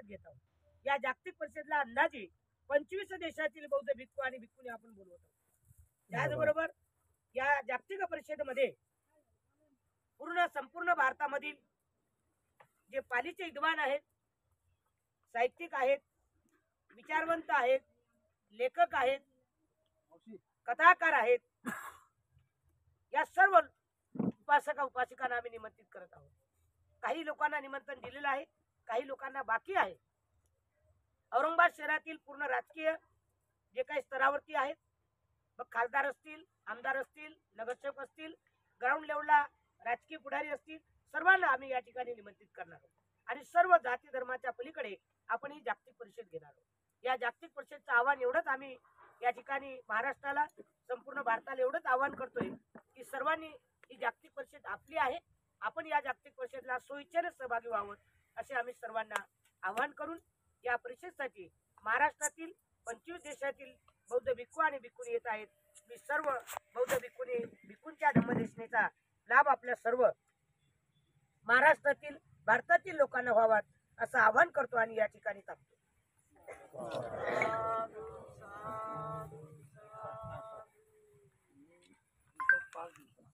परिषद घेत आहोत. या जागतिक परिषदेला अंदाजे 25 देशातील बौद्ध भिक्खू आणि भिक्खुनी आपण बोलवत आहोत. त्याचबरोबर या जागतिक परिषदेमध्ये संपूर्ण भारतामधील जे पालीचे विद्वान आहेत, साहित्यिक आहेत, विचारवंत आहेत, लेखक आहेत, कथाकार आहेत, या सर्व उपासक उपासिकांना आम्ही निमंत्रित करत आहोत. काही लोकांना निमंत्रण दिलेलं आहे, काही लोकांना बाकी आहे. औरंगाबाद शहरातील पूर्ण राजकीय जे काही स्तरावरती आहेत, मग खासदार असतील, आमदार असतील, नगरसेवक असतील, ग्राउंड लेवलला राजकीय पुढारी असतील, सर्वांना आम्ही या ठिकाणी निमंत्रित करणार आहोत. आणि सर्व जाती धर्माच्या पलीकडे आपण ही जागतिक परिषद घेणार आहोत. या जागतिक परिषदेचं आव्हान एवढंच आम्ही या ठिकाणी महाराष्ट्राला, संपूर्ण भारताला एवढंच आव्हान करतोय की सर्वांनी ही जागतिक परिषद आपली आहे, आपण या जागतिक परिषदेला सोयीस्कर सहभागी व्हावं असे आम्ही सर्वांना आवाहन करून या परिषदेसाठी महाराष्ट्रातील 25 देशातील बौद्ध भिक्खू आणि भिक्खुनी येत आहेत. मी सर्व बौद्ध भिक्खूंच्या धम्मदेशनेचा लाभ आपल्या सर्व महाराष्ट्रातील, भारतातील लोकांना व्हावा असं आवाहन करतो आणि या ठिकाणी थांबतो.